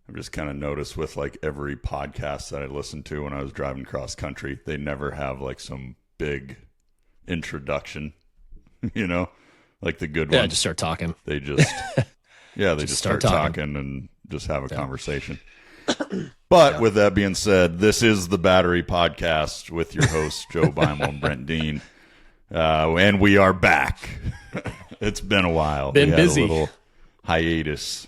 I've just kind of noticed with like every podcast that I listened to when I was driving cross country, they never have like some big introduction, you know, like the good Yeah, ones. just start talking. They just, yeah, they just start talking. talking and just have a conversation. But with that being said, this is the Battery Podcast with your hosts, Joe Beimel and Brent Dean. And we are back. It's been a while. Been we busy. had a little hiatus.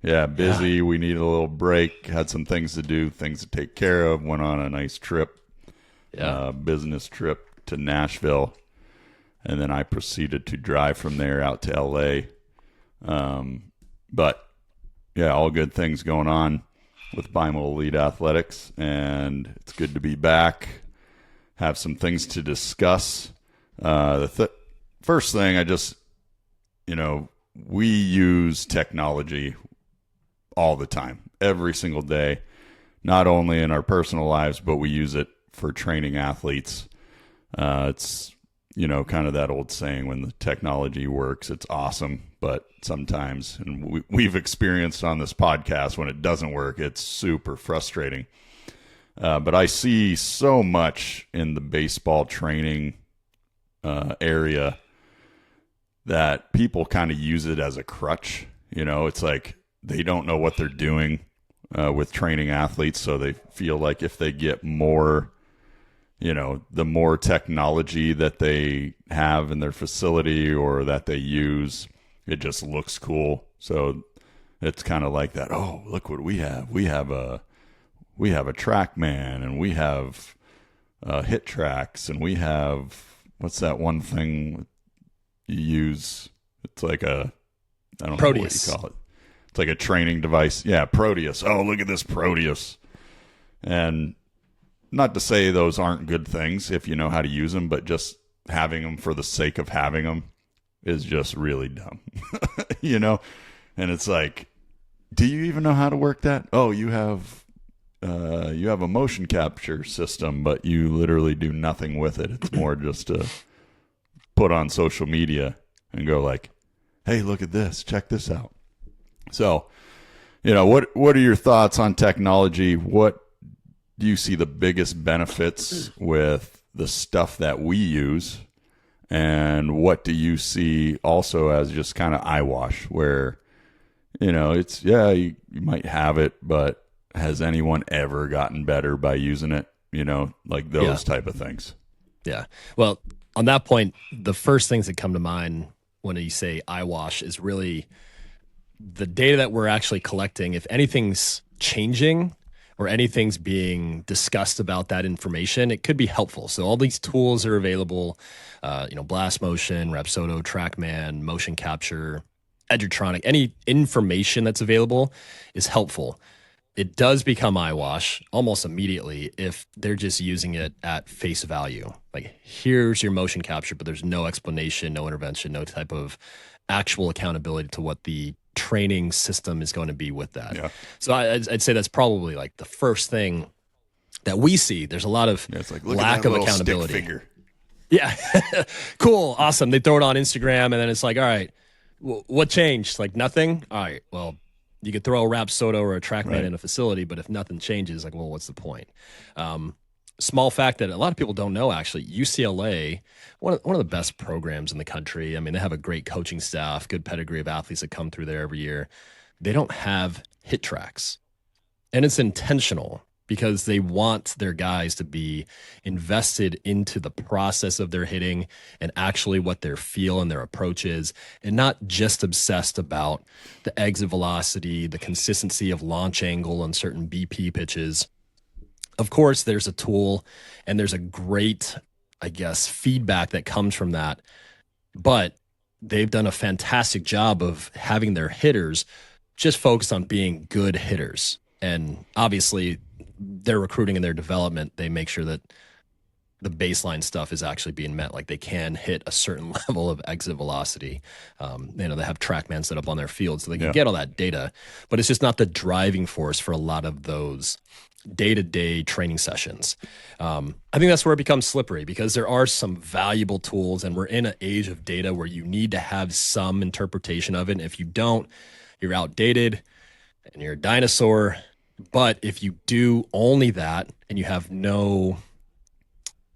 Yeah, busy. Yeah. We needed a little break. Had some things to do, things to take care of. Went on a nice trip, business trip to Nashville. And then I proceeded to drive from there out to L.A. But, yeah, all good things going on with Beimel Elite Athletics. And it's good to be back. Have some things to discuss. First thing, we use technology all the time, every single day, not only in our personal lives, but we use it for training athletes. It's, kind of that old saying, when the technology works, it's awesome. But sometimes, and we've experienced on this podcast, when it doesn't work, it's super frustrating. But I see so much in the baseball training area that people kind of use it as a crutch. It's like they don't know what they're doing with training athletes, so they feel like if they get more, the more technology that they have in their facility or that they use, it just looks cool. So it's kind of like that. Oh, look what we have. We have a TrackMan, and we have HitTrax, and we have, what's that one thing you use? It's like I don't know what you call it. It's like a training device. Yeah, Proteus. Oh, look at this Proteus. And not to say those aren't good things if you know how to use them, but just having them for the sake of having them is just really dumb. And it's like, do you even know how to work that? Oh, you have a motion capture system, but you literally do nothing with it. It's more just to put on social media and go like, hey, look at this, check this out. So, what are your thoughts on technology? What do you see the biggest benefits with the stuff that we use? And what do you see also as just kind of eyewash, where, you might have it, but has anyone ever gotten better by using it? Like those type of things. Yeah. Well, on that point, the first things that come to mind when you say eyewash is really the data that we're actually collecting. If anything's changing or anything's being discussed about that information, it could be helpful. So all these tools are available, Blast Motion, Rapsodo, TrackMan, motion capture, Edgertronic, any information that's available is helpful. It does become eyewash almost immediately if they're just using it at face value. Like, here's your motion capture, but there's no explanation, no intervention, no type of actual accountability to what the training system is going to be with that. Yeah. So I'd say that's probably like the first thing that we see. There's a lot of lack of accountability. Stick figure. Yeah. Cool. Awesome. They throw it on Instagram and then it's like, all right, what changed? Like nothing. All right. Well, you could throw a Rapsodo or a TrackMan in a facility, but if nothing changes, like, well, what's the point? Small fact that a lot of people don't know, actually, UCLA, one of the best programs in the country. I mean, they have a great coaching staff, good pedigree of athletes that come through there every year. They don't have HitTrax. And it's intentional because they want their guys to be invested into the process of their hitting and actually what their feel and their approach is, and not just obsessed about the exit velocity, the consistency of launch angle on certain BP pitches. Of course, there's a tool and there's a great, feedback that comes from that. But they've done a fantastic job of having their hitters just focus on being good hitters. And obviously, their recruiting and their development, they make sure that the baseline stuff is actually being met. Like, they can hit a certain level of exit velocity. They have TrackMan set up on their field so they can get all that data. But it's just not the driving force for a lot of those day-to-day training sessions. I think that's where it becomes slippery, because there are some valuable tools, and we're in an age of data where you need to have some interpretation of it. And if you don't, you're outdated. and you're a dinosaur. But if you do only that and you have no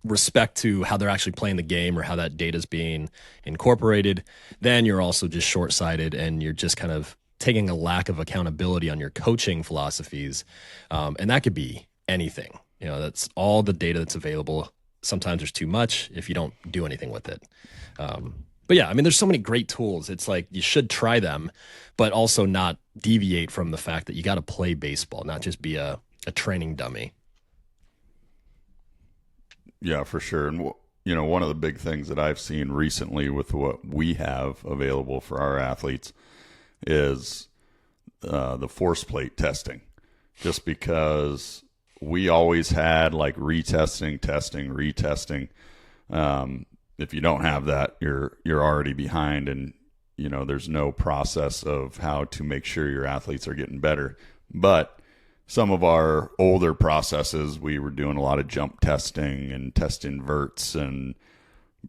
respect to how they're actually playing the game or how that data is being incorporated, then you're also just short-sighted, and you're just kind of taking a lack of accountability on your coaching philosophies. And that could be anything. That's all the data that's available. Sometimes there's too much if you don't do anything with it. But yeah, I mean, there's so many great tools. It's like you should try them, but also not deviate from the fact that you got to play baseball, not just be a training dummy. Yeah, for sure. And, one of the big things that I've seen recently with what we have available for our athletes is the force plate testing. Just because we always had like retesting, testing, retesting. If you don't have that, you're already behind, and there's no process of how to make sure your athletes are getting better. But some of our older processes, we were doing a lot of jump testing and test inverts and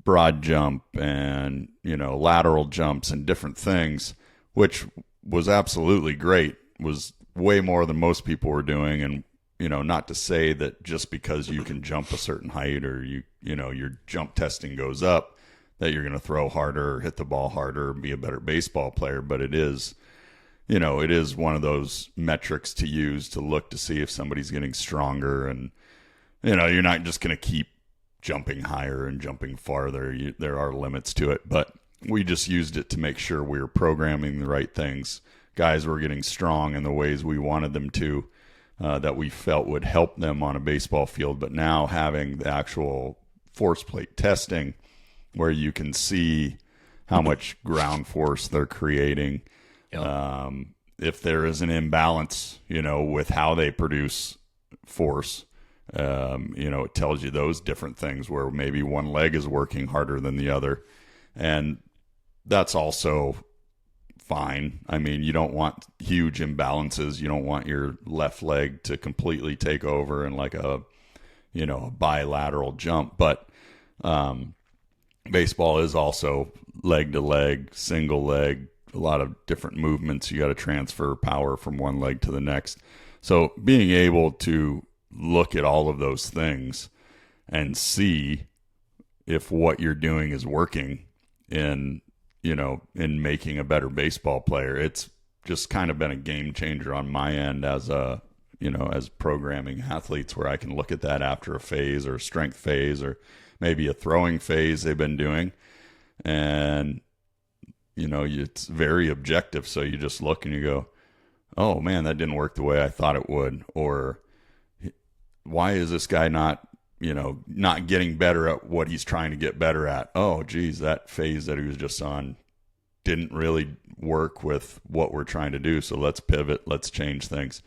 broad jump and lateral jumps and different things, which was absolutely great. Was way more than most people were doing. And not to say that just because you can jump a certain height or your jump testing goes up, that you're going to throw harder or hit the ball harder or be a better baseball player. But it is one of those metrics to use to look to see if somebody's getting stronger. And, you're not just going to keep jumping higher and jumping farther. There are limits to it. But we just used it to make sure we were programming the right things. Guys were getting strong in the ways we wanted them to. That we felt would help them on a baseball field. But now having the actual force plate testing where you can see how much ground force they're creating, if there is an imbalance, with how they produce force, it tells you those different things where maybe one leg is working harder than the other. And that's also fine. I mean, you don't want huge imbalances. You don't want your left leg to completely take over in like a bilateral jump. But baseball is also leg to leg, single leg, a lot of different movements. You got to transfer power from one leg to the next. So being able to look at all of those things and see if what you're doing is working in making a better baseball player, it's just kind of been a game changer on my end as as programming athletes, where I can look at that after a phase or a strength phase or maybe a throwing phase they've been doing. And, it's very objective. So you just look and you go, oh man, that didn't work the way I thought it would. Or why is this guy not getting better at what he's trying to get better at? Oh, geez, that phase that he was just on didn't really work with what we're trying to do. So let's pivot. Let's change things.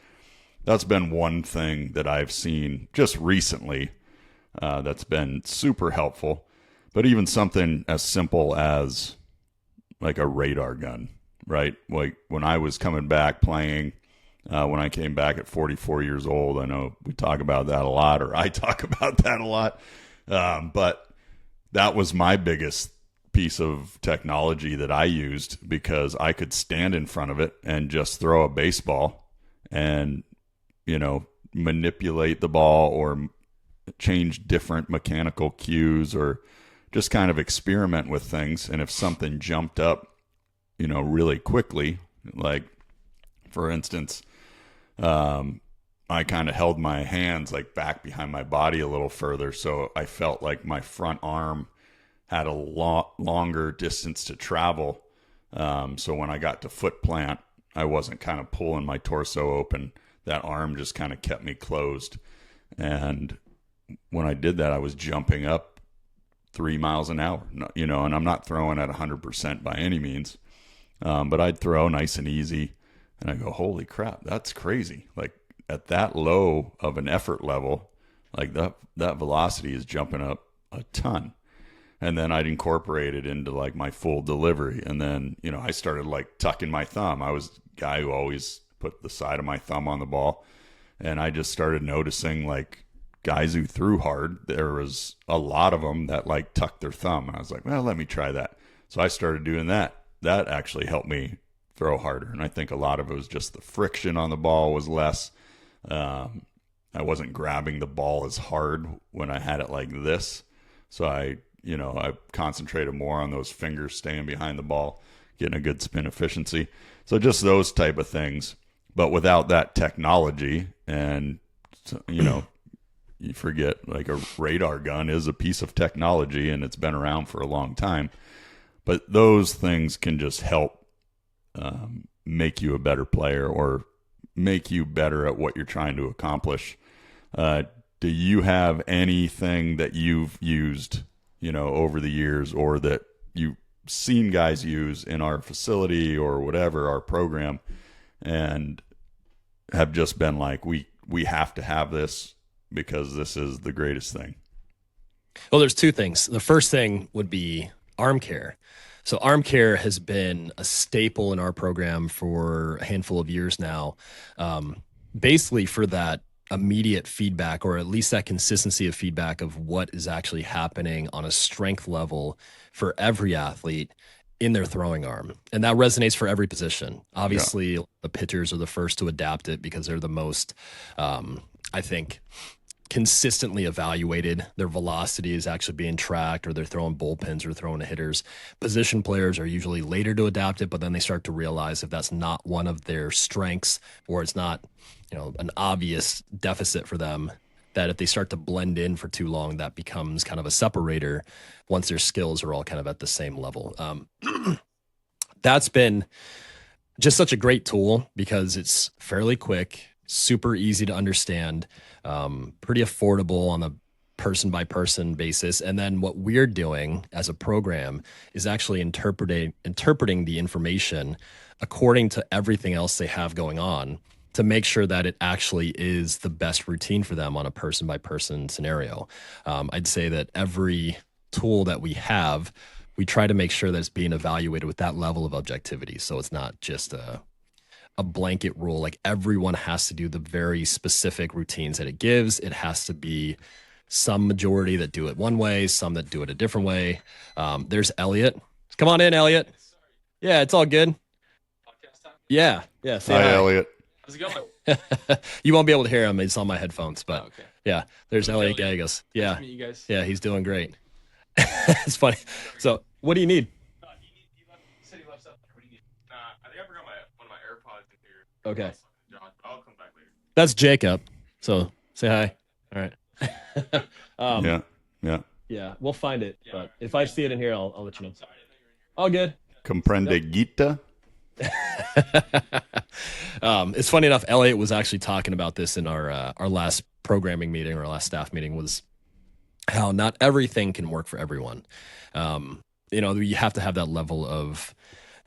That's been one thing that I've seen just recently that's been super helpful. But even something as simple as like a radar gun, right? Like when I was coming back playing, when I came back at 44 years old, I know we talk about that a lot, or I talk about that a lot. But that was my biggest piece of technology that I used, because I could stand in front of it and just throw a baseball and, manipulate the ball or change different mechanical cues or just kind of experiment with things. And if something jumped up, really quickly, like for instance, I kind of held my hands like back behind my body a little further. So I felt like my front arm had a longer distance to travel. So when I got to foot plant, I wasn't kind of pulling my torso open. That arm just kind of kept me closed. And when I did that, I was jumping up 3 miles an hour, and I'm not throwing at 100% by any means. But I'd throw nice and easy. And I go, holy crap, that's crazy. Like at that low of an effort level, like that velocity is jumping up a ton. And then I'd incorporate it into like my full delivery. And then, I started like tucking my thumb. I was a guy who always put the side of my thumb on the ball. And I just started noticing like guys who threw hard, there was a lot of them that like tucked their thumb. And I was like, well, let me try that. So I started doing that. That actually helped me throw harder. And I think a lot of it was just the friction on the ball was less. I wasn't grabbing the ball as hard when I had it like this. So I concentrated more on those fingers staying behind the ball, getting a good spin efficiency. So just those type of things. But without that technology, and, you forget, like, a radar gun is a piece of technology and it's been around for a long time. But those things can just help make you a better player or make you better at what you're trying to accomplish. Do you have anything that you've used, over the years, or that you've seen guys use in our facility or whatever, our program, and have just been like, we have to have this because this is the greatest thing? Well, there's two things. The first thing would be ArmCare. So ArmCare has been a staple in our program for a handful of years now, basically for that immediate feedback, or at least that consistency of feedback of what is actually happening on a strength level for every athlete in their throwing arm. And that resonates for every position. Obviously, the pitchers are the first to adapt it because they're the most, I think, consistently evaluated. Their velocity is actually being tracked, or they're throwing bullpens or throwing to hitters. Position players are usually later to adapt it, but then they start to realize if that's not one of their strengths, or it's not, an obvious deficit for them, that if they start to blend in for too long, that becomes kind of a separator once their skills are all kind of at the same level. That's been just such a great tool because it's fairly quick, super easy to understand, pretty affordable on a person by person basis. And then what we're doing as a program is actually interpreting the information according to everything else they have going on, to make sure that it actually is the best routine for them on a person by person scenario. I'd say that every tool that we have, we try to make sure that it's being evaluated with that level of objectivity. So it's not just a blanket rule. Like, everyone has to do the very specific routines that it gives. It has to be some majority that do it one way, some that do it a different way. There's Elliot. Come on in, Elliot. Yeah, it's all good. Yeah. Say hi, Elliot. How's it going? You won't be able to hear him. It's on my headphones, but okay. Yeah, there's Elliot Gagos. Yeah. Nice to meet you guys. Yeah, he's doing great. It's funny. So what do you need? You said he left stuff. What do you need? I think I forgot one of my AirPods in here. Okay. I'll come back later. That's Jacob. So say hi. All right. Yeah, we'll find it. Yeah, but if I see it in here, I'll let you know. All good. Comprende Gita? It's funny enough, Elliot was actually talking about this in our last programming meeting, or our last staff meeting, was how not everything can work for everyone. You have to have that level of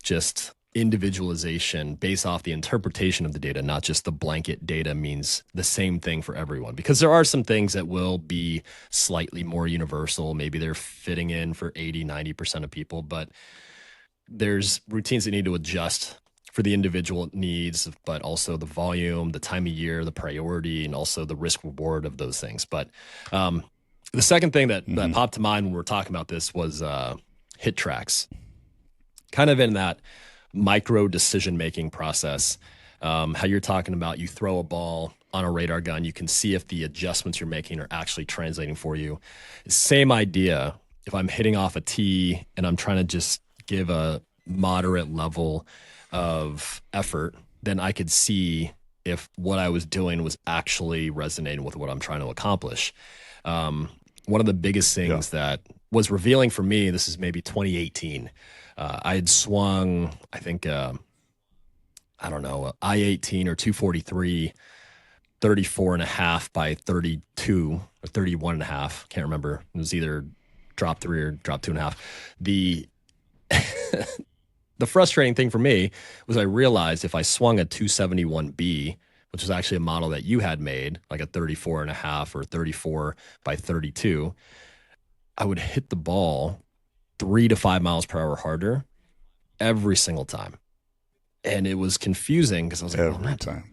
just individualization based off the interpretation of the data, not just the blanket data means the same thing for everyone, because there are some things that will be slightly more universal. Maybe they're fitting in for 80-90% of people, but there's routines that need to adjust for the individual needs, but also the volume, the time of year, the priority, and also the risk reward of those things. But the second thing that popped to mind when we were talking about this was HitTrax. Kind of in that micro decision-making process, how you're talking about, you throw a ball on a radar gun, you can see if the adjustments you're making are actually translating for you. Same idea. If I'm hitting off a tee and I'm trying to just give a moderate level of effort, then I could see if what I was doing was actually resonating with what I'm trying to accomplish. One of the biggest things that was revealing for me, this is maybe 2018, I had swung, I think, I-18 or 243, 34.5 by 32 or 31.5. Can't remember. It was either drop 3 or drop 2.5. The frustrating thing for me was I realized if I swung a 271B, which was actually a model that you had made, like a 34.5 or 34 by 32, I would hit the ball 3 to 5 miles per hour harder every single time. And it was confusing because I was like,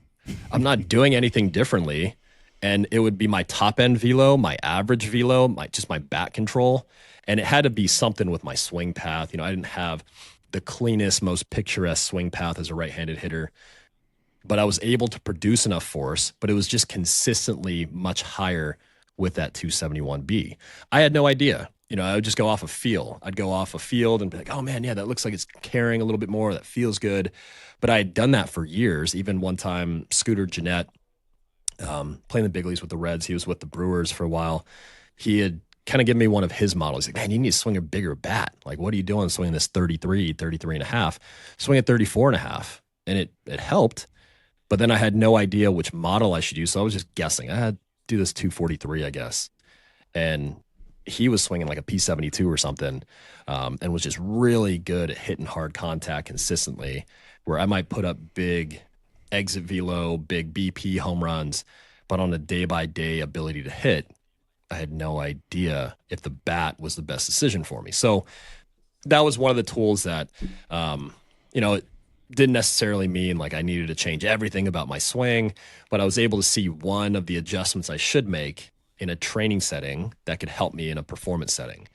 I'm not doing anything differently. And it would be my top end velo, my average velo, just my bat control. And it had to be something with my swing path. I didn't have the cleanest, most picturesque swing path as a right-handed hitter. But I was able to produce enough force, but it was just consistently much higher with that 271B. I had no idea. I would just go off a feel. I'd go off a field and be like, oh man, yeah, that looks like it's carrying a little bit more. That feels good. But I had done that for years. Even one time, Scooter Jeanette, playing the big leagues with the Reds, he was with the Brewers for a while. He had kind of given me one of his models. He's like, man, you need to swing a bigger bat. Like, what are you doing swinging this 33 and a half? Swing at 34 and a half. And it helped. But then I had no idea which model I should use. So I was just guessing. I had to do this 243, I guess. And he was swinging like a P72 or something, and was just really good at hitting hard contact consistently, where I might put up big exit velo, big BP home runs, but on a day-by-day ability to hit, I had no idea if the bat was the best decision for me. So that was one of the tools that, it didn't necessarily mean like I needed to change everything about my swing, but I was able to see one of the adjustments I should make in a training setting that could help me in a performance setting.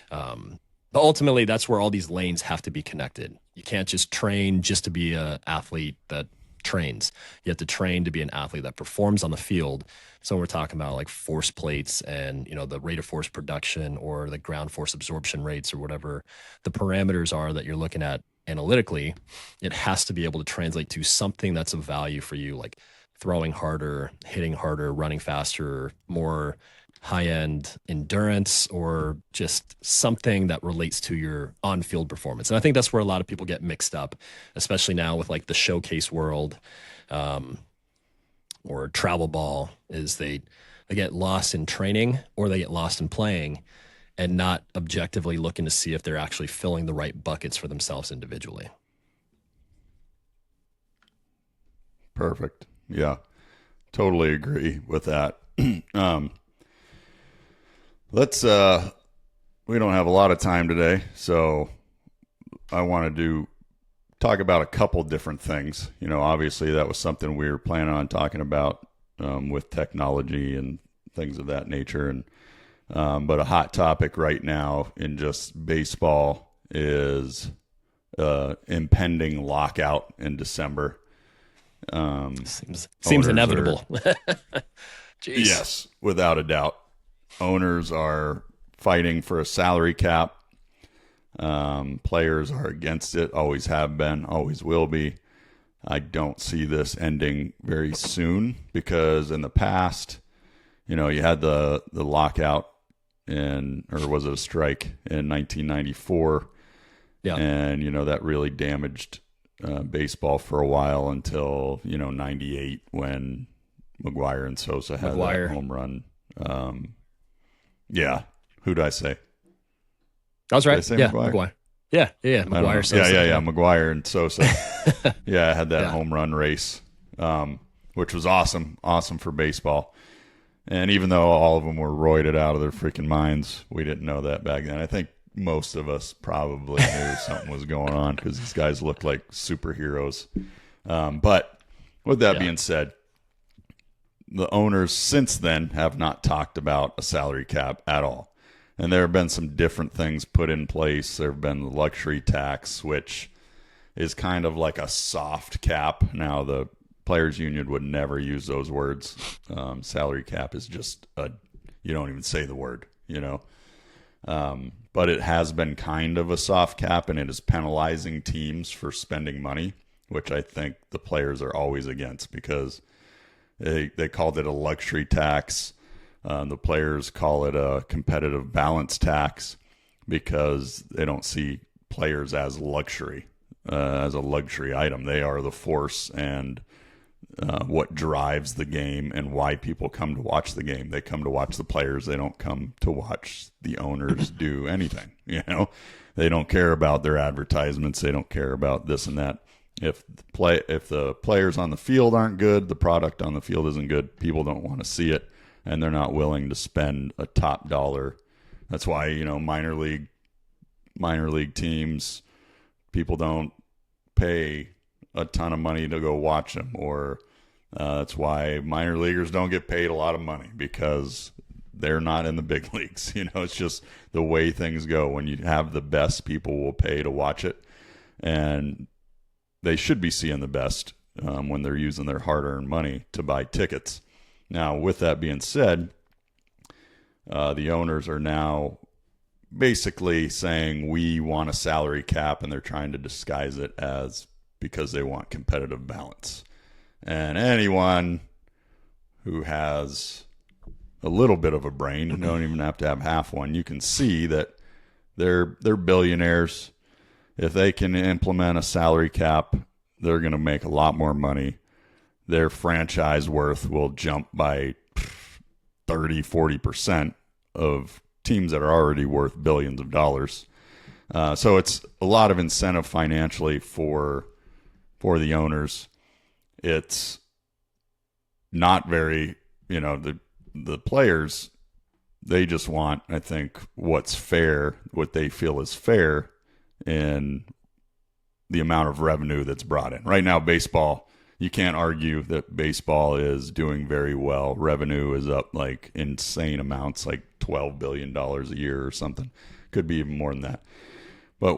But ultimately, that's where all these lanes have to be connected. You can't just train just to be an athlete that trains. You have to train to be an athlete that performs on the field. So we're talking about like force plates and, the rate of force production or the ground force absorption rates or whatever the parameters are that you're looking at analytically. It has to be able to translate to something that's of value for you, like throwing harder, hitting harder, running faster, more high-end endurance, or just something that relates to your on-field performance. And I think that's where a lot of people get mixed up, especially now with like the showcase world, or travel ball, is they get lost in training or they get lost in playing and not objectively looking to see if they're actually filling the right buckets for themselves individually. Perfect. Yeah, totally agree with that. Let's we don't have a lot of time today, so I wanted to talk about a couple different things. Obviously that was something we were planning on talking about with technology and things of that nature, and but a hot topic right now in just baseball is impending lockout in December. Seems inevitable. Yes, without a doubt. Owners are fighting for a salary cap. Players are against it, always have been, always will be. I don't see this ending very soon because in the past, you had the lockout or was it a strike in 1994? Yeah. And, that really damaged baseball for a while until 98 when McGuire and Sosa had that home run. Yeah, who'd I say? That was right. Did I say yeah, McGuire? Yeah, McGuire. Sosa. Yeah, McGuire and Sosa. Yeah, I had that home run race, which was awesome for baseball. And even though all of them were roided out of their freaking minds, we didn't know that back then. I think most of us probably knew something was going on because these guys looked like superheroes. But with that being said, the owners since then have not talked about a salary cap at all. And there have been some different things put in place. There have been the luxury tax, which is kind of like a soft cap. Now, the Players Union would never use those words. Salary cap is just you don't even say the word, But it has been kind of a soft cap, and it is penalizing teams for spending money, which I think the players are always against because they called it a luxury tax. The players call it a competitive balance tax because they don't see players as luxury, as a luxury item. They are the force and what drives the game and why people come to watch the game. They come to watch the players. They don't come to watch the owners do anything. They don't care about their advertisements. They don't care about this and that. If the players on the field aren't good, the product on the field isn't good, people don't want to see it, and they're not willing to spend a top dollar. That's why, minor league teams, people don't pay a ton of money to go watch them, or that's why minor leaguers don't get paid a lot of money because they're not in the big leagues. It's just the way things go. When you have the best, people will pay to watch it. and they should be seeing the best when they're using their hard-earned money to buy tickets. Now, with that being said, the owners are now basically saying we want a salary cap, and they're trying to disguise it as because they want competitive balance. And anyone who has a little bit of a brain, you don't even have to have half one, you can see that they're billionaires. If they can implement a salary cap, they're going to make a lot more money. Their franchise worth will jump by 30-40% of teams that are already worth billions of dollars. So it's a lot of incentive financially for the owners. It's not very, the players, they just want, I think, what's fair, what they feel is fair in the amount of revenue that's brought in. Right now, baseball, you can't argue that baseball is doing very well. Revenue is up like insane amounts, like $12 billion a year or something. Could be even more than that. But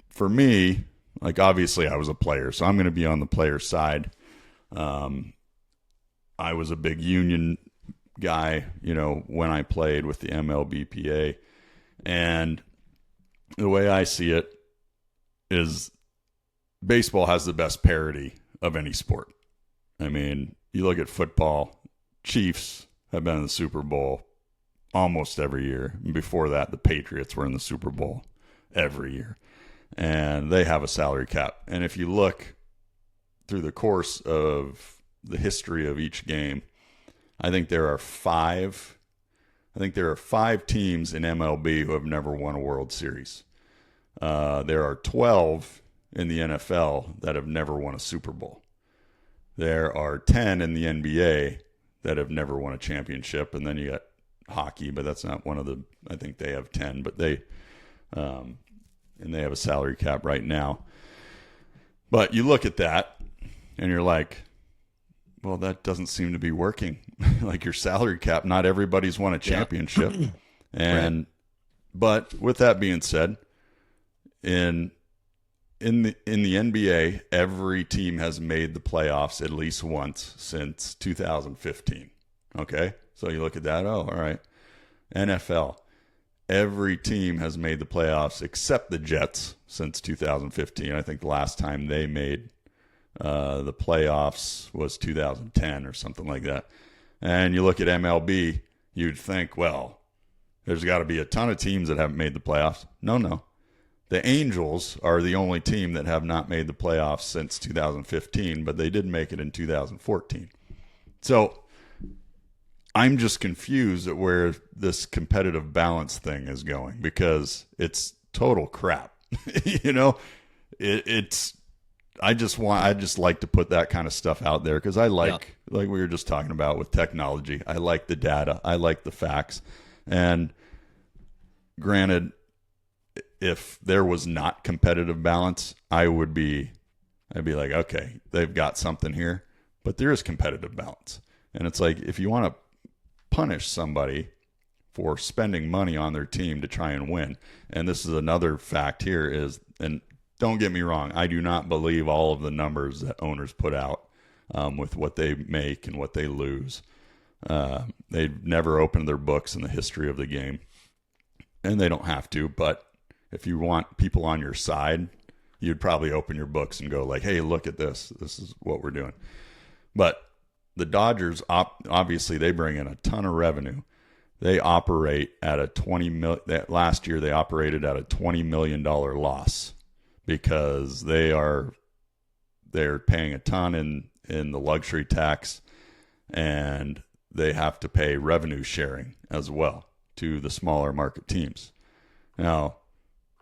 for me, like obviously I was a player, so I'm going to be on the player side. I was a big union guy, when I played with the MLBPA. And the way I see it is baseball has the best parity of any sport. I mean, you look at football, Chiefs have been in the Super Bowl almost every year. And before that, the Patriots were in the Super Bowl every year. And they have a salary cap. And if you look through the course of the history of each game, I think there are five teams in MLB who have never won a World Series. There are 12 in the NFL that have never won a Super Bowl. There are 10 in the NBA that have never won a championship, and then you got hockey, but that's not one of the. I think they have 10, but they have a salary cap right now. But you look at that, and you're like, well, that doesn't seem to be working. Like your salary cap, not everybody's won a championship, and right. But with that being said, in the NBA, every team has made the playoffs at least once since 2015. Okay, so you look at that. Oh, all right. NFL, every team has made the playoffs except the Jets since 2015. I think the last time they made the playoffs was 2010 or something like that. And you look at MLB, you'd think, well, there's got to be a ton of teams that haven't made the playoffs. No. The Angels are the only team that have not made the playoffs since 2015, but they did make it in 2014. So I'm just confused at where this competitive balance thing is going, because it's total crap. I just like to put that kind of stuff out there because I like we were just talking about with technology. I like the data. I like the facts. And granted, if there was not competitive balance, I'd be like, okay, they've got something here, but there is competitive balance. And it's like, if you want to punish somebody for spending money on their team to try and win, and this is another fact here is, and don't get me wrong, I do not believe all of the numbers that owners put out with what they make and what they lose. They've never opened their books in the history of the game, and they don't have to, but if you want people on your side, you'd probably open your books and go like, hey, look at this. This is what we're doing. But the Dodgers, obviously, they bring in a ton of revenue. They operate at a last year they operated at a $20 million loss because they're paying a ton in the luxury tax, and they have to pay revenue sharing as well to the smaller market teams. Now,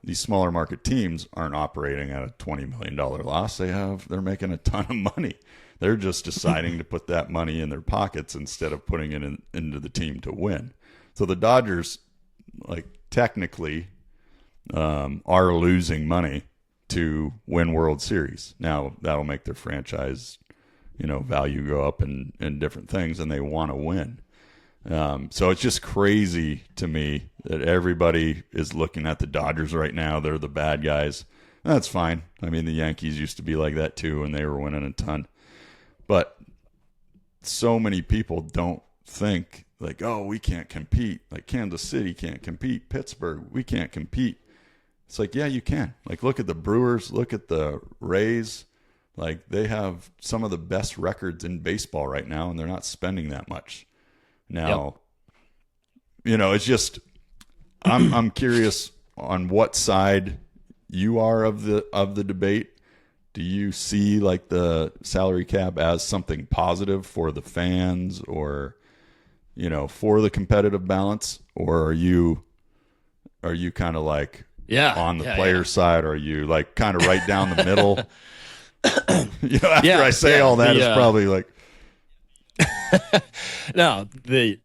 these smaller market teams aren't operating at a $20 million loss. They're making a ton of money. They're just deciding to put that money in their pockets instead of putting it into the team to win. So the Dodgers, like, technically are losing money to win World Series. Now, that'll make their franchise, value go up and different things, and they want to win. So it's just crazy to me that everybody is looking at the Dodgers right now. They're the bad guys. That's fine. I mean, the Yankees used to be like that too, and they were winning a ton. But so many people don't think like, oh, we can't compete. Like Kansas City can't compete. Pittsburgh, we can't compete. It's like, yeah, you can. Like, look at the Brewers, look at the Rays. Like, they have some of the best records in baseball right now, and they're not spending that much. Now, it's just I'm curious on what side you are of the debate. Do you see like the salary cap as something positive for the fans, or for the competitive balance, or are you kind of like on the player side, or are you like kind of right down the middle? After I say all that, it's probably like no, the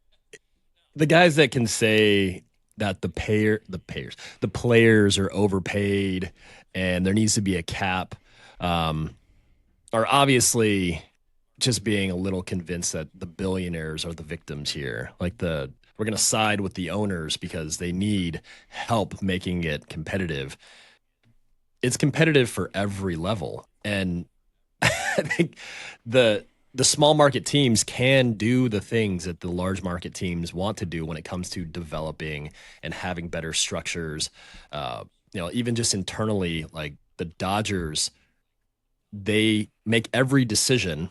guys that can say that the players are overpaid and there needs to be a cap are obviously just being a little convinced that the billionaires are the victims here. Like we're going to side with the owners because they need help making it competitive. It's competitive for every level. And I think the small market teams can do the things that the large market teams want to do when it comes to developing and having better structures. Even just internally, like the Dodgers, they make every decision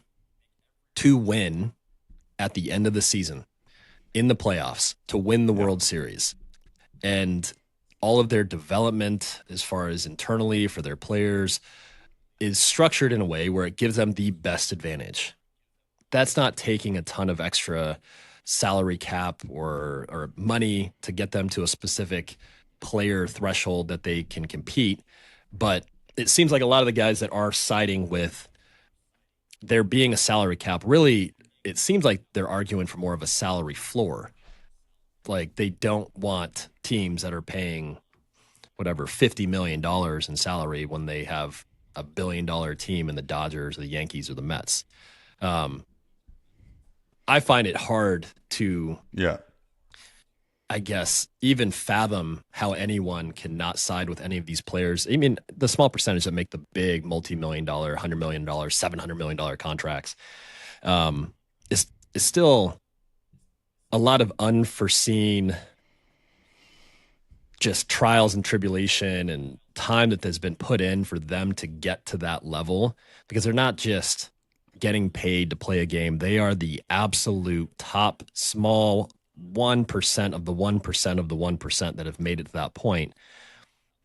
to win at the end of the season in the playoffs to win the World Series. And all of their development as far as internally for their players is structured in a way where it gives them the best advantage. That's not taking a ton of extra salary cap or money to get them to a specific player threshold that they can compete. But it seems like a lot of the guys that are siding with there being a salary cap, really, it seems like they're arguing for more of a salary floor. Like they don't want teams that are paying whatever, $50 million in salary when they have a $1 billion team in the Dodgers or the Yankees or the Mets. I find it hard to, I guess, even fathom how anyone cannot side with any of these players. I mean, the small percentage that make the big multi-million dollar, $100 million, $700 million contracts is still a lot of unforeseen just trials and tribulation and time that has been put in for them to get to that level, because they're not just getting paid to play a game. They are the absolute top small 1% of the 1% of the 1% that have made it to that point.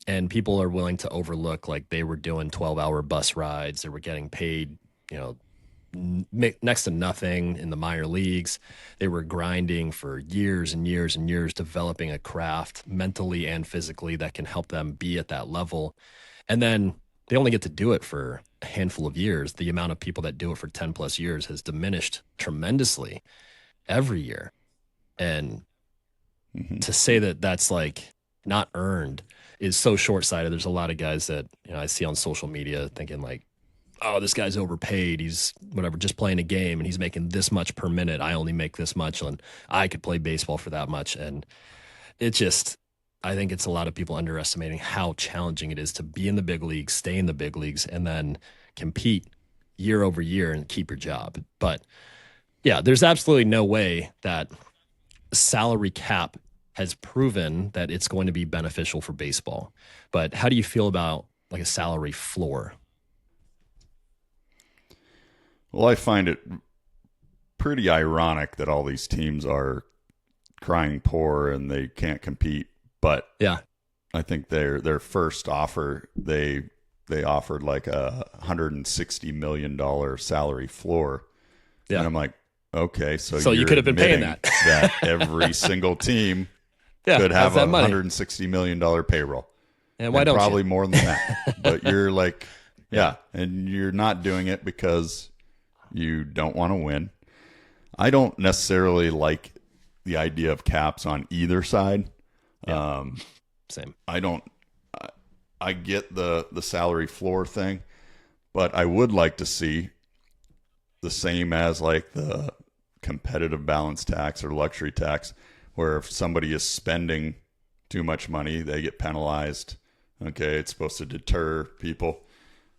And people are willing to overlook, like they were doing 12-hour bus rides. They were getting paid, next to nothing in the minor leagues. They were grinding for years and years and years, developing a craft mentally and physically that can help them be at that level. And then they only get to do it for a handful of years. The amount of people that do it for 10 plus years has diminished tremendously every year. And to say that that's like not earned is so short-sighted. There's a lot of guys that I see on social media thinking like, oh, this guy's overpaid. He's whatever, just playing a game and he's making this much per minute. I only make this much and I could play baseball for that much. And I think it's a lot of people underestimating how challenging it is to be in the big leagues, stay in the big leagues, and then compete year over year and keep your job. But yeah, there's absolutely no way that salary cap has proven that it's going to be beneficial for baseball. But how do you feel about like a salary floor? Well, I find it pretty ironic that all these teams are crying poor and they can't compete. But yeah, I think their first offer, they offered like a $160 million salary floor. Yeah. And I'm like, okay, so you could have been paying that. That every single team could have a $160 million payroll. And why don't probably you? more than that. But you're like, and you're not doing it because you don't want to win. I don't necessarily like the idea of caps on either side. Yeah. Same. I get the salary floor thing, but I would like to see the same as like the competitive balance tax or luxury tax, where if somebody is spending too much money, they get penalized Okay, it's supposed to deter people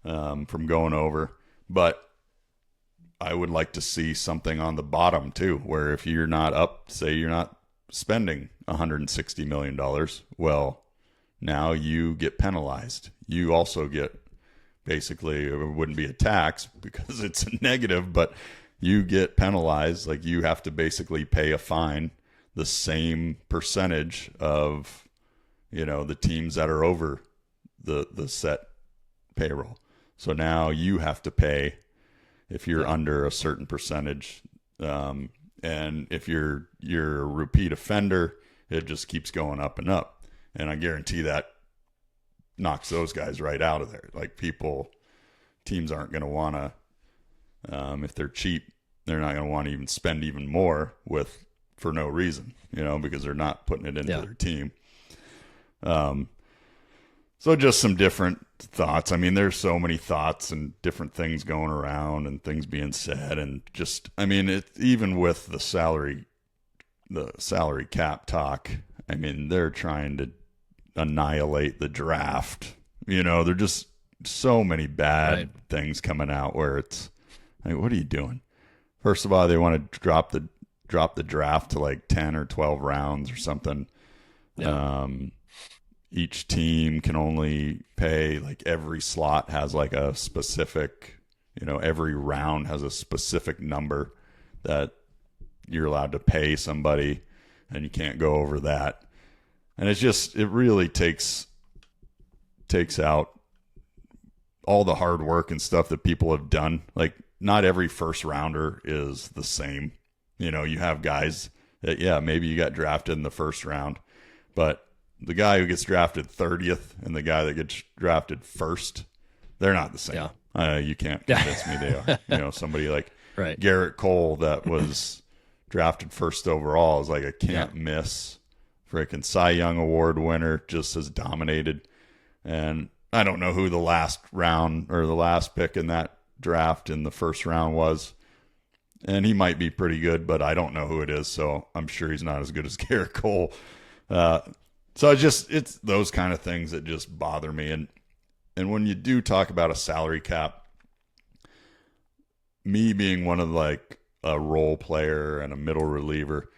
from going over. But I would like to see something on the bottom too, where if you're not up, say you're not spending $160 million, well, now you get penalized. You also get, basically, it wouldn't be a tax because it's a negative, but you get penalized. Like, you have to basically pay a fine the same percentage of, the teams that are over the set payroll. So now you have to pay if you're under a certain percentage. And if you're a repeat offender, it just keeps going up and up. And I guarantee that knocks those guys right out of there. Like, teams aren't going to want to, if they're cheap, they're not going to want to even spend even more for no reason, because they're not putting it into their team. So just some different thoughts. I mean, there's so many thoughts and different things going around and things being said, and just, I mean, even with the salary cap talk, I mean, they're trying to annihilate the draft. They're just so many bad things coming out where it's like, what are you doing? First of all, they want to drop the draft to like 10 or 12 rounds or something. Yeah. Each team can only pay, like, every slot has like a specific, every round has a specific number that you're allowed to pay somebody, and you can't go over that. And it really takes out all the hard work and stuff that people have done. Like, not every first rounder is the same. You have guys that, maybe you got drafted in the first round, but the guy who gets drafted 30th and the guy that gets drafted first, they're not the same. Yeah. You can't convince me they are. Somebody like Garrett Cole that was drafted first overall is like a can't miss. Freaking Cy Young Award winner, just has dominated. And I don't know who the last round or the last pick in that draft in the first round was. And he might be pretty good, but I don't know who it is. So I'm sure he's not as good as Garrett Cole. So it's those kind of things that just bother me. And when you do talk about a salary cap, me being one of like a role player and a middle reliever,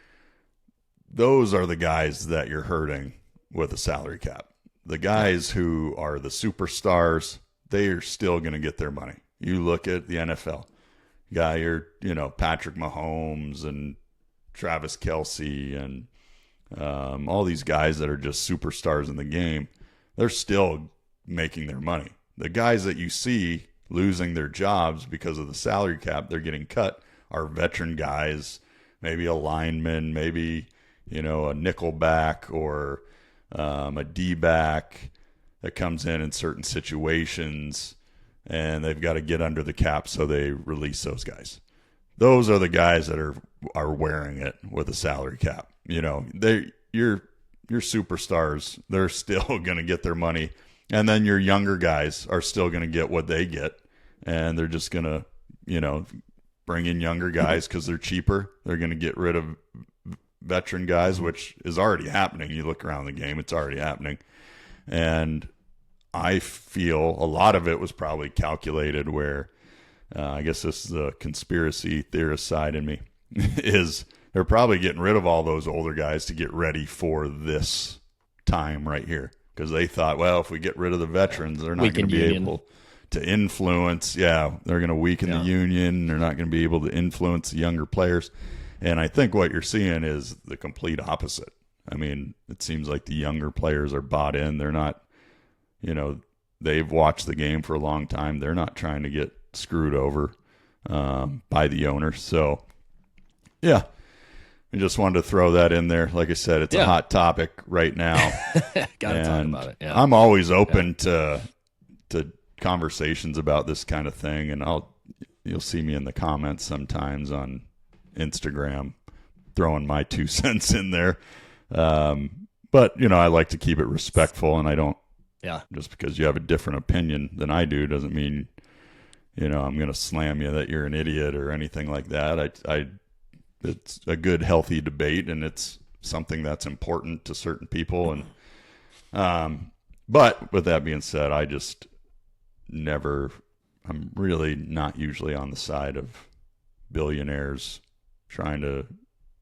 those are the guys that you're hurting with a salary cap. The guys who are the superstars, they are still going to get their money. You look at the NFL guy, Patrick Mahomes and Travis Kelce and all these guys that are just superstars in the game, they're still making their money. The guys that you see losing their jobs because of the salary cap, they're getting cut, are veteran guys, maybe a lineman, maybe, a nickelback or a D-back that comes in certain situations, and they've got to get under the cap, so they release those guys. Those are the guys that are wearing it with a salary cap. Your superstars, they're still going to get their money. And then your younger guys are still going to get what they get. And they're just going to, bring in younger guys because they're cheaper. They're going to get rid of veteran guys, which is already happening. You look around the game, it's already happening. And I feel a lot of it was probably calculated where, I guess this is the conspiracy theorist side in me, is they're probably getting rid of all those older guys to get ready for this time right here. Because they thought, well, if we get rid of the veterans, they're not going to be able to influence. Yeah, they're going to weaken the union. They're not going to be able to influence the younger players. And I think what you're seeing is the complete opposite. I mean, it seems like the younger players are bought in. They're not, they've watched the game for a long time. They're not trying to get screwed over by the owner. So, yeah. I just wanted to throw that in there. Like I said, it's a hot topic right now. Got to talk about it. Yeah. I'm always open to conversations about this kind of thing, and you'll see me in the comments sometimes on Instagram throwing my 2 cents in there. But I like to keep it respectful, and I don't. Yeah. Just because you have a different opinion than I do doesn't mean I'm going to slam you that you're an idiot or anything like that. It's a good, healthy debate, and it's something that's important to certain people. And But with that being said, I just I'm really not usually on the side of billionaires trying to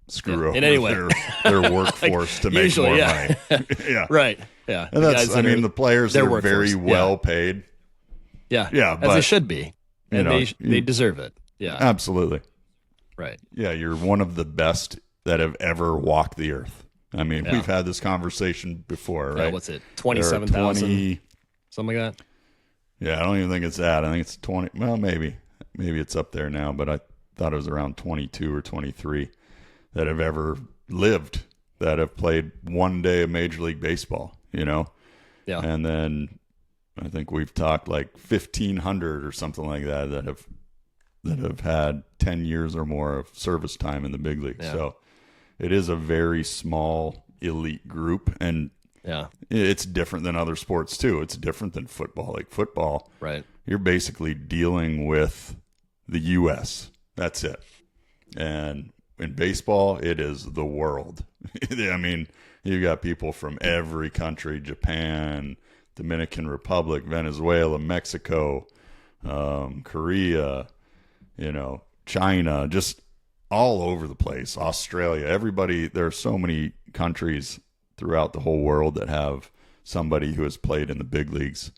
screw over their workforce to make more money. Yeah. Right. Yeah. And the players are very well paid. Yeah. Yeah. As they should be. And they deserve it. Yeah. Absolutely. Right. Yeah. You're one of the best that have ever walked the earth. I mean, we've had this conversation before, right? What's it? 27,000? Something like that? Yeah, I don't even think it's that. I think it's 20. Well, maybe it's up there now, but I thought it was around 22 or 23 that have ever lived, that have played one day of Major League Baseball, Yeah. And then I think we've talked like 1,500 or something like that have had 10 years or more of service time in the big league. Yeah. So it is a very small elite group, and it's different than other sports too. It's different than football. Like football, right? You're basically dealing with the U.S. That's it. And in baseball, it is the world. I mean, you got people from every country: Japan, Dominican Republic, Venezuela, Mexico, Korea, China, just all over the place. Australia, everybody. There are so many countries throughout the whole world that have somebody who has played in the big leagues.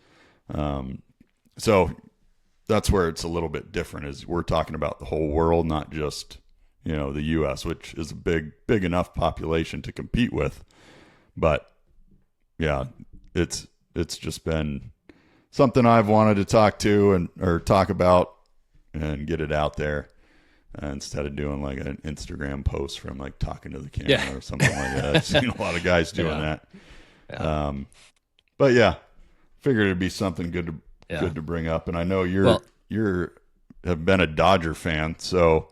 So that's where it's a little bit different, is we're talking about the whole world, not just, the U.S., which is a big enough population to compete with. But yeah, it's just been something I've wanted to talk about and get it out there. Instead of doing like an Instagram post from like talking to the camera or something like that. I've seen a lot of guys doing that. Yeah. But yeah, figured it'd be something good to bring up. And I know you're have been a Dodger fan, so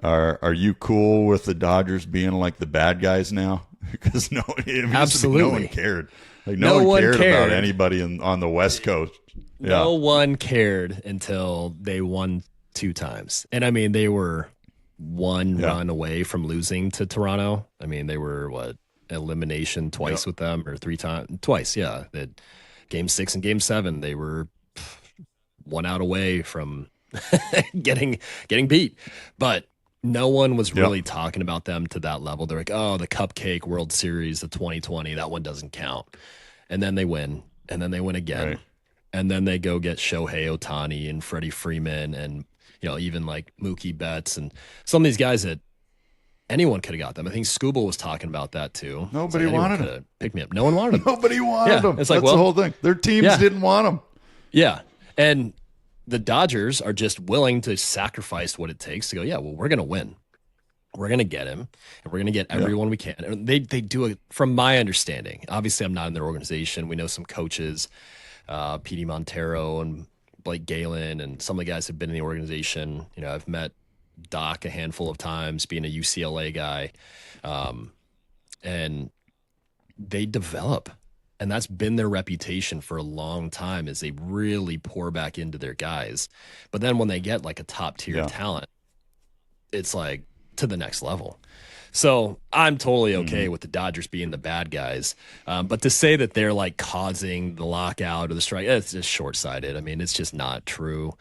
are you cool with the Dodgers being like the bad guys now? Because absolutely no one cared. Like no one cared about anybody on the West Coast. Yeah. No one cared until they won 2 times. And I mean, they were one run away from losing to Toronto. I mean, they were elimination twice with them, or twice. Yeah. That Game 6 and Game 7, they were 1 out away from getting beat. But no one was really talking about them to that level. They're like, oh, the Cupcake World Series of 2020, that one doesn't count. And then they win, and then they win again. Right. And then they go get Shohei Ohtani and Freddie Freeman and even like Mookie Betts and some of these guys that anyone could have got them. I think Scuba was talking about that too. Nobody wanted them. Pick me up. No one wanted them. Nobody wanted them. It's like, that's the whole thing. Their teams didn't want them. Yeah. And the Dodgers are just willing to sacrifice what it takes to go, we're going to win. We're going to get him, and we're going to get everyone we can. And they do it, from my understanding. Obviously, I'm not in their organization. We know some coaches, Petey Montero and Blake Galen, and some of the guys have been in the organization. I've met Doc a handful of times, being a UCLA guy, and they develop, and that's been their reputation for a long time, is they really pour back into their guys. But then when they get like a top tier talent, it's like to the next level. So I'm totally okay with the Dodgers being the bad guys. But to say that they're like causing the lockout or the strike, it's just short-sighted. I mean, it's just not true.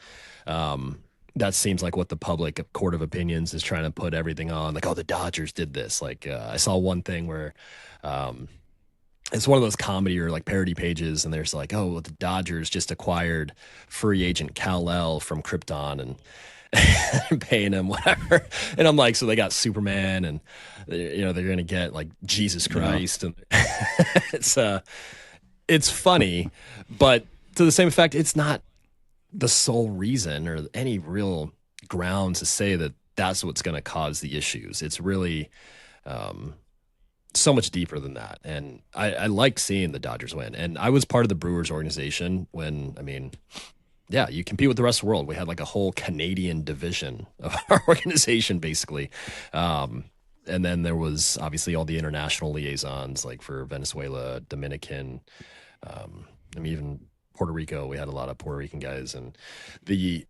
That seems like what the public court of opinions is trying to put everything on. Like, oh, the Dodgers did this. Like, I saw one thing where it's one of those comedy or like parody pages, and there's like, oh, well, the Dodgers just acquired free agent Kal-El from Krypton, and paying him whatever. And I'm like, so they got Superman, and they're going to get like Jesus Christ. And it's funny, but to the same effect, it's not the sole reason or any real grounds to say that that's what's going to cause the issues. It's really so much deeper than that. And I like seeing the Dodgers win. And I was part of the Brewers organization when, you compete with the rest of the world. We had like a whole Canadian division of our organization, basically. And then there was obviously all the international liaisons, like for Venezuela, Dominican, even Puerto Rico. We had a lot of Puerto Rican guys. And the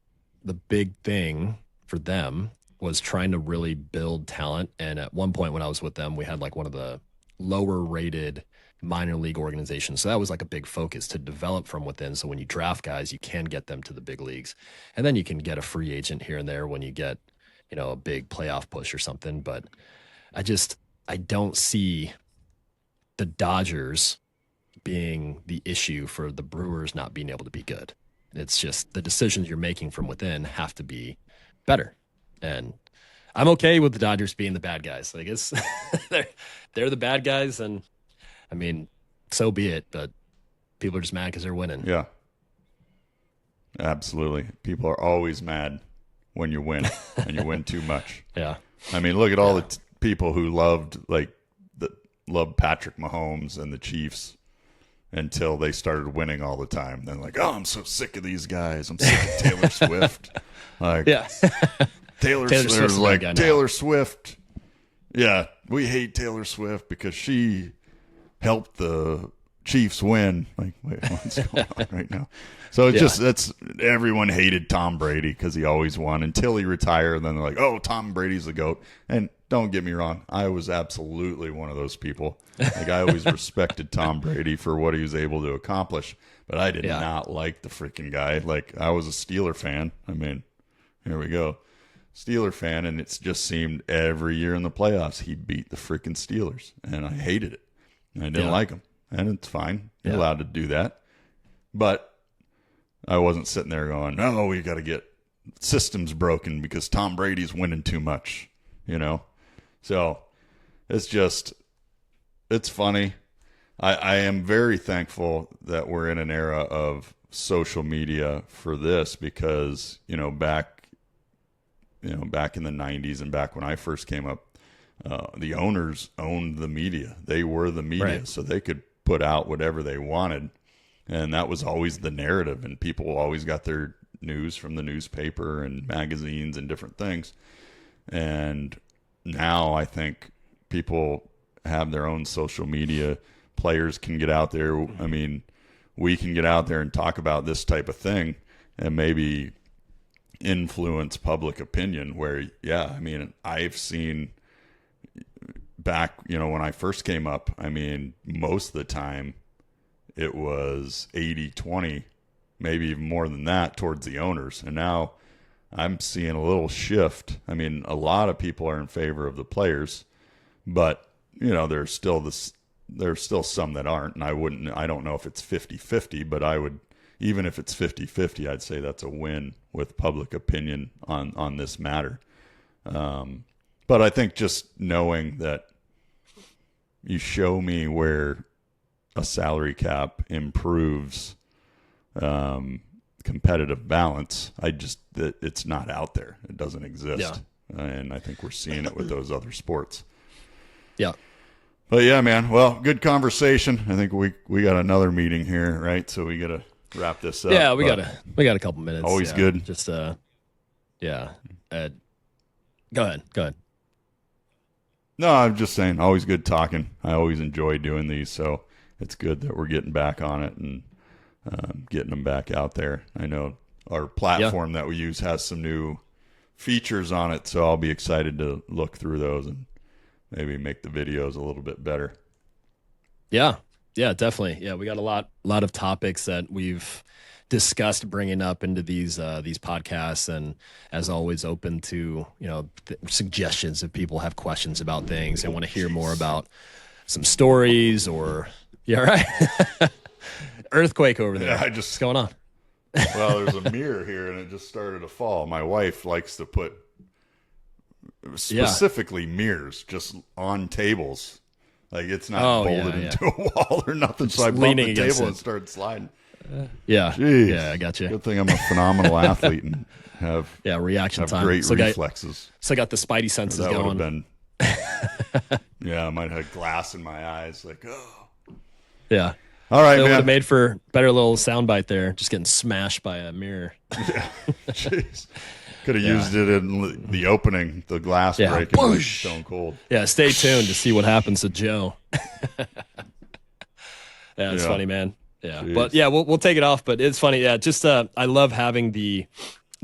big thing for them was trying to really build talent. And at one point when I was with them, we had like one of the lower rated minor league organizations. So that was like a big focus to develop from within. So when you draft guys, you can get them to the big leagues, and then you can get a free agent here and there when you get, a big playoff push or something. But I don't see the Dodgers being the issue for the Brewers not being able to be good. It's just the decisions you're making from within have to be better. And I'm okay with the Dodgers being the bad guys. Like it's they're the bad guys, and I mean, so be it. But people are just mad because they're winning. Yeah, absolutely. People are always mad when you win and you win too much. Yeah, I mean, look at all the people who loved Patrick Mahomes and the Chiefs until they started winning all the time. Then like, oh, I'm so sick of these guys. I'm sick of Taylor Swift. Like, yeah. Taylor Swift's like Taylor Swift. Yeah, we hate Taylor Swift because she helped the Chiefs win. Like, wait, what's going on right now? So it's everyone hated Tom Brady because he always won until he retired. And then they're like, oh, Tom Brady's the GOAT. And don't get me wrong, I was absolutely one of those people. Like, I always respected Tom Brady for what he was able to accomplish, but I did not like the freaking guy. Like, I was a Steeler fan. I mean, here we go. Steeler fan, and it's just seemed every year in the playoffs he beat the freaking Steelers, and I hated it. I didn't like him, and it's fine. You're allowed to do that. But I wasn't sitting there going, no, we got to get systems broken because Tom Brady's winning too much, So it's funny. I am very thankful that we're in an era of social media for this because, back in the 90s and back when I first came up, the owners owned the media. They were the media, right. So they could put out whatever they wanted. And that was always the narrative. And people always got their news from the newspaper and magazines and different things. And now I think people have their own social media. Players can get out there. I mean, we can get out there and talk about this type of thing and maybe influence public opinion where, I mean, I've seen back, when I first came up, I mean, most of the time it was 80-20, maybe even more than that towards the owners. And now I'm seeing a little shift. I mean, a lot of people are in favor of the players, but there's still some that aren't. And I don't know if it's 50-50, but I would, even if it's 50-50, I'd say that's a win with public opinion on this matter. But I think just knowing that you show me where a salary cap improves competitive balance, it's not out there. It doesn't exist. Yeah. And I think we're seeing it with those other sports. Yeah. But yeah, man. Well, good conversation. I think we got another meeting here, right? So we got to wrap this up. Yeah, we got a couple minutes. Always good. Just go ahead. No, I'm just saying, always good talking. I always enjoy doing these, so it's good that we're getting back on it and getting them back out there. I know our platform that we use has some new features on it, so I'll be excited to look through those and maybe make the videos a little bit better. Yeah, definitely. Yeah, we got a lot of topics that we've discussed bringing up into these podcasts, and as always, open to suggestions if people have questions about things they want to hear more about some stories or right. Earthquake over there. Yeah, what's going on? Well, there's a mirror here, and it just started to fall. My wife likes to put specifically mirrors just on tables. Like, it's not bolted into a wall or nothing. Just so I bumped the table and started sliding. Jeez. Yeah, I got you. Good thing I'm a phenomenal athlete and have reaction time. Great reflexes. So I got the spidey senses that going. Would have been. I might have had glass in my eyes. Like, oh. Yeah. All right, man. Would have man. made for better little soundbite there. Just getting smashed by a mirror. Yeah. Jeez. Could have used it in the opening, the glass breaking. Stone cold. Yeah, stay tuned to see what happens to Joe. It's funny, man. Yeah, jeez. But we'll take it off. But it's funny. Yeah, just I love having the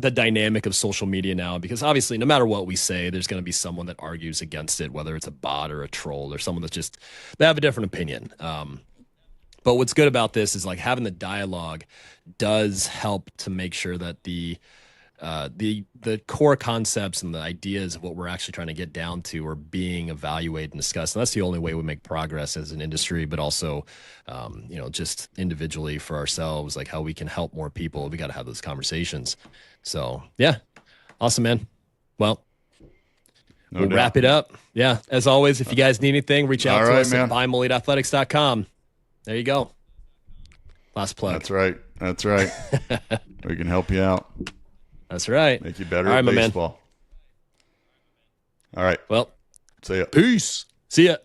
the dynamic of social media now, because obviously no matter what we say, there's going to be someone that argues against it, whether it's a bot or a troll or someone that's just, they have a different opinion. But what's good about this is like having the dialogue does help to make sure that the core concepts and the ideas of what we're actually trying to get down to are being evaluated and discussed. And that's the only way we make progress as an industry, but also, just individually for ourselves, like how we can help more people. We got to have those conversations. So yeah, awesome, man. Well, we'll wrap it up. Yeah. As always, if you guys need anything, reach out to us at Beimel@athletics.com. There you go. Last plug. That's right. We can help you out. That's right. Make you better at baseball. All right. Well, see ya. Peace. See ya.